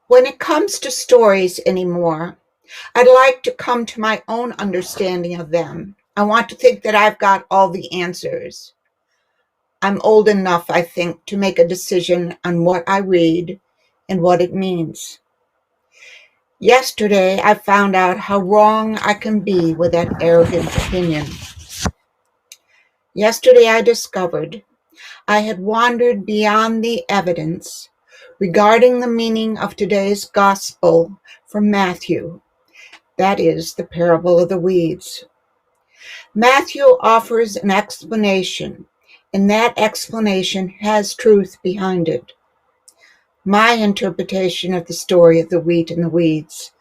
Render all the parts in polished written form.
When it comes to stories anymore, I'd like to come to my own understanding of them. I want to think that I've got all the answers. I'm old enough, I think, to make a decision on what I read and what it means. Yesterday, I found out how wrong I can be with that arrogant opinion. Yesterday, I discovered I had wandered beyond the evidence regarding the meaning of today's gospel from Matthew, that is, the parable of the weeds. Matthew offers an explanation, and that explanation has truth behind it. My interpretation of the story of the wheat and the weeds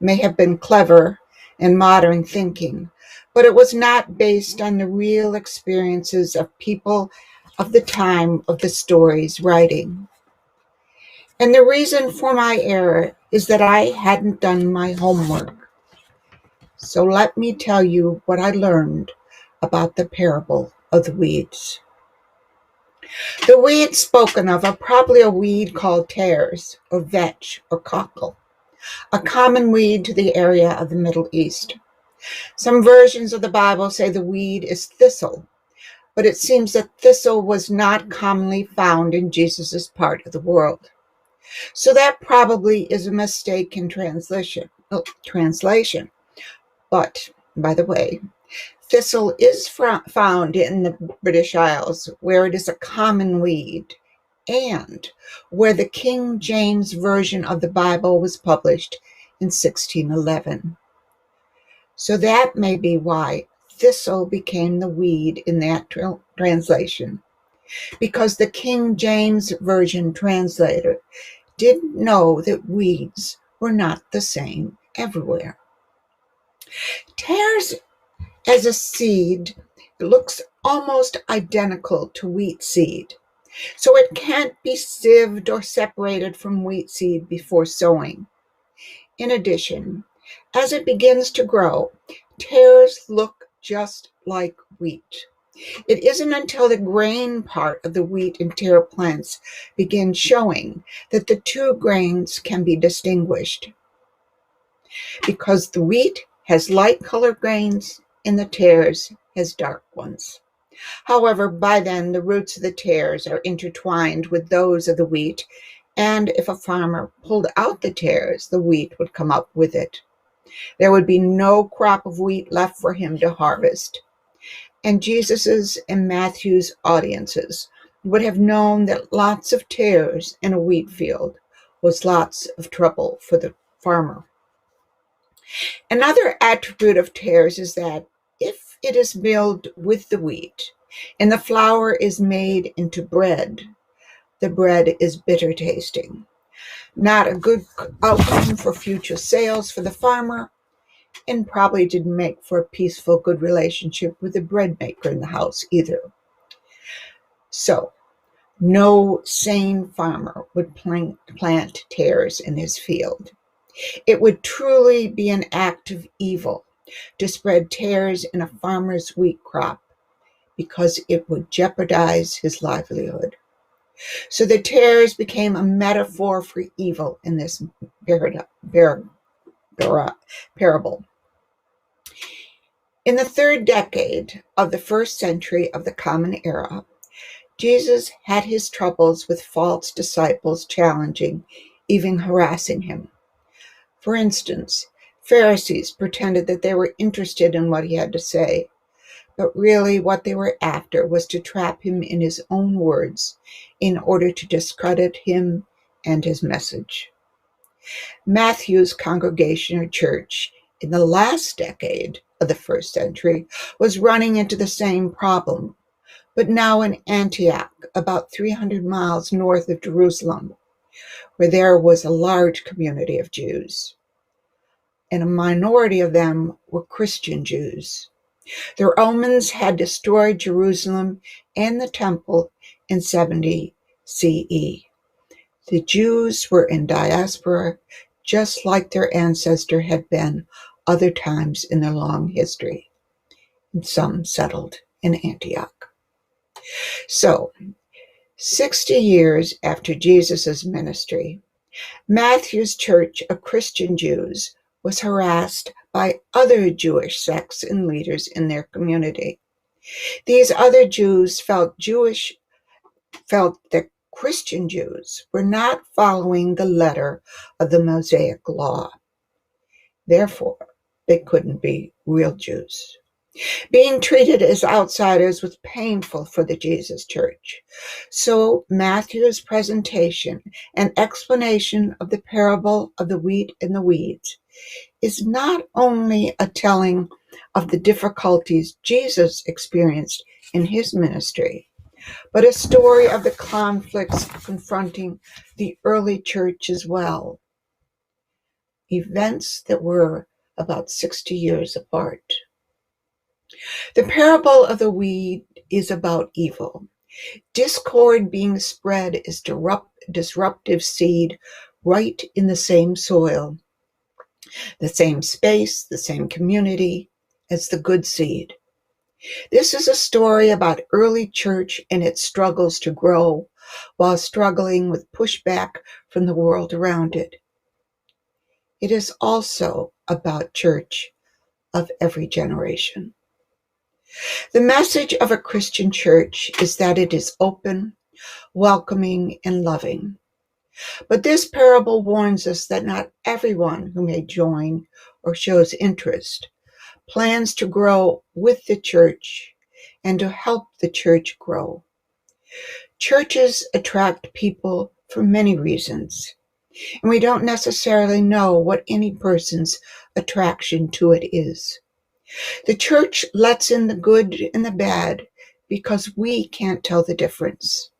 may have been clever and modern thinking, but it was not based on the real experiences of people of the time of the story's writing. And the reason for my error is that I hadn't done my homework. So let me tell you what I learned about the parable of the weeds. The weeds spoken of are probably a weed called tares, or vetch, or cockle, a common weed to the area of the Middle East. Some versions of the Bible say the weed is thistle, but it seems that thistle was not commonly found in Jesus' part of the world. So that probably is a mistake in translation. But, by the way, thistle is found in the British Isles, where it is a common weed, and where the King James Version of the Bible was published in 1611. So that may be why thistle became the weed in that translation, because the King James Version translator didn't know that weeds were not the same everywhere. Tares as a seed looks almost identical to wheat seed, so it can't be sieved or separated from wheat seed before sowing. In addition, as it begins to grow, tares look just like wheat. It isn't until the grain part of the wheat and tare plants begin showing that the two grains can be distinguished, because the wheat has light-colored grains and the tares has dark ones. However, by then the roots of the tares are intertwined with those of the wheat, and if a farmer pulled out the tares, the wheat would come up with it. There would be no crop of wheat left for him to harvest. And Jesus's and Matthew's audiences would have known that lots of tares in a wheat field was lots of trouble for the farmer. Another attribute of tares is that if it is milled with the wheat and the flour is made into bread, the bread is bitter tasting. Not a good outcome for future sales for the farmer, and probably didn't make for a peaceful, good relationship with the bread maker in the house either. So, no sane farmer would plant tares in his field. It would truly be an act of evil to spread tares in a farmer's wheat crop, because it would jeopardize his livelihood. So the tares became a metaphor for evil in this parable. In the third decade of the first century of the Common Era, Jesus had his troubles with false disciples challenging, even harassing him. For instance, Pharisees pretended that they were interested in what he had to say, but really what they were after was to trap him in his own words in order to discredit him and his message. Matthew's congregation or church in the last decade of the first century was running into the same problem, but now in Antioch, about 300 miles north of Jerusalem, where there was a large community of Jews, and a minority of them were Christian Jews. The Romans had destroyed Jerusalem and the temple in 70 CE. The Jews were in diaspora, just like their ancestor had been other times in their long history, and some settled in Antioch. So, 60 years after Jesus' ministry, Matthew's church of Christian Jews was harassed by other Jewish sects and leaders in their community. These other Jews felt that Christian Jews were not following the letter of the Mosaic law. Therefore, they couldn't be real Jews. Being treated as outsiders was painful for the Jesus Church. So Matthew's presentation and explanation of the parable of the wheat and the weeds is not only a telling of the difficulties Jesus experienced in his ministry, but a story of the conflicts confronting the early church as well. Events that were about 60 years apart. The parable of the weed is about evil. Discord being spread is disruptive seed right in the same soil, the same space, the same community as the good seed. This is a story about early church and its struggles to grow while struggling with pushback from the world around it. It is also about church of every generation. The message of a Christian church is that it is open, welcoming, and loving. But this parable warns us that not everyone who may join or shows interest plans to grow with the church and to help the church grow. Churches attract people for many reasons, and we don't necessarily know what any person's attraction to it is. The church lets in the good and the bad because we can't tell the difference,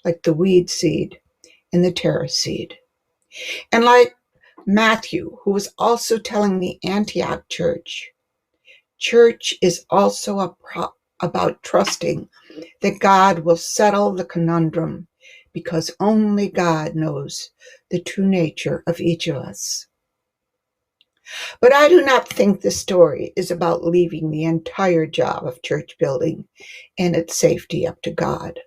like the weed seed and the tare seed. And like Matthew, who was also telling the Antioch church is also about trusting that God will settle the conundrum because only God knows the true nature of each of us. But I do not think the story is about leaving the entire job of church building and its safety up to God.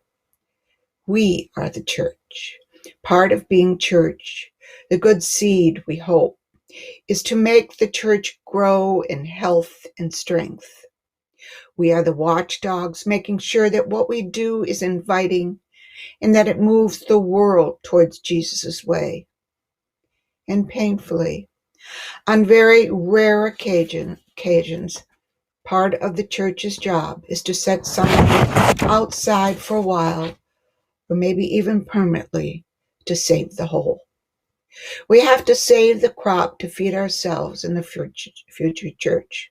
We are the church. Part of being church, the good seed, we hope, is to make the church grow in health and strength. We are the watchdogs, making sure that what we do is inviting and that it moves the world towards Jesus' way. And painfully, on very rare occasions, part of the church's job is to set someone outside for a while, or maybe even permanently, to save the whole. We have to save the crop to feed ourselves and the future church.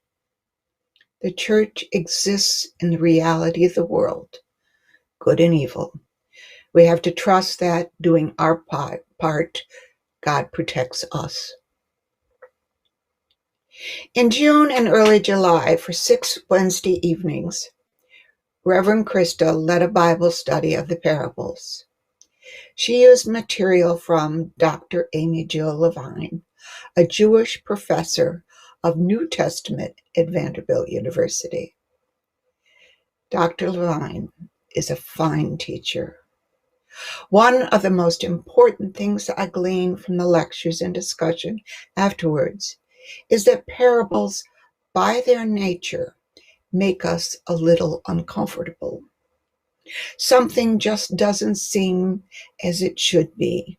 The church exists in the reality of the world, good and evil. We have to trust that doing our part, God protects us. In June and early July, for 6 Wednesday evenings, Reverend Krista led a Bible study of the parables. She used material from Dr. Amy Jill Levine, a Jewish professor of New Testament at Vanderbilt University. Dr. Levine is a fine teacher. One of the most important things I gleaned from the lectures and discussion afterwards is that parables, by their nature, make us a little uncomfortable. Something just doesn't seem as it should be.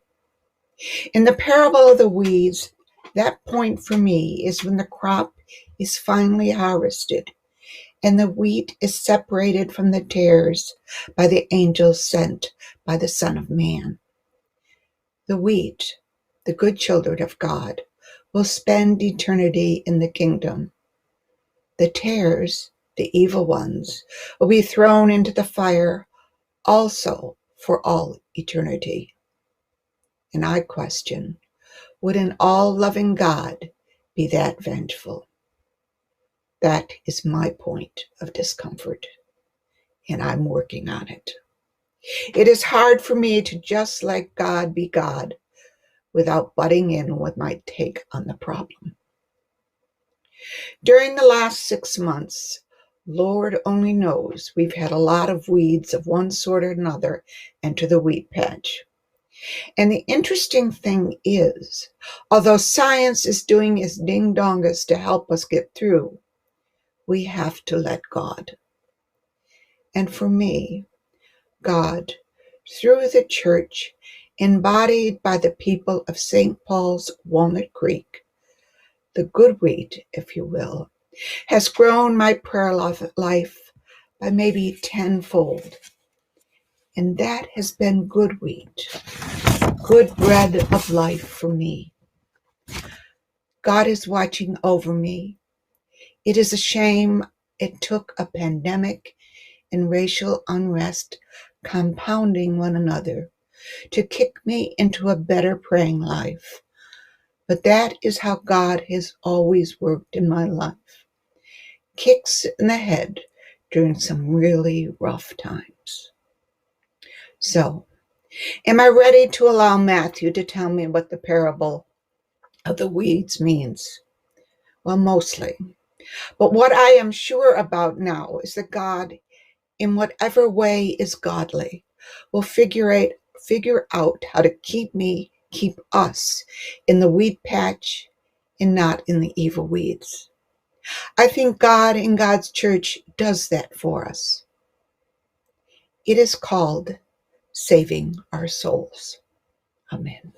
In the parable of the weeds, that point for me is when the crop is finally harvested and the wheat is separated from the tares by the angels sent by the Son of Man. The wheat, the good children of God, will spend eternity in the kingdom. The tares, the evil ones, will be thrown into the fire also for all eternity. And I question, would an all-loving God be that vengeful? That is my point of discomfort, and I'm working on it. It is hard for me to just let God be God without butting in with my take on the problem. During the last 6 months, Lord only knows, we've had a lot of weeds of one sort or another enter the wheat patch. And the interesting thing is, although science is doing its ding-dongas to help us get through, we have to let God. And for me, God, through the church, embodied by the people of St. Paul's Walnut Creek, the good wheat, if you will, has grown my prayer life by maybe tenfold. And that has been good wheat, good bread of life for me. God is watching over me. It is a shame it took a pandemic and racial unrest compounding one another to kick me into a better praying life. But that is how God has always worked in my life. Kicks in the head during some really rough times. So, am I ready to allow Matthew to tell me what the parable of the weeds means? Well, mostly. But what I am sure about now is that God, in whatever way is godly, will figure out how to keep us in the weed patch and not in the evil weeds. I think God in God's church does that for us. It is called saving our souls. Amen.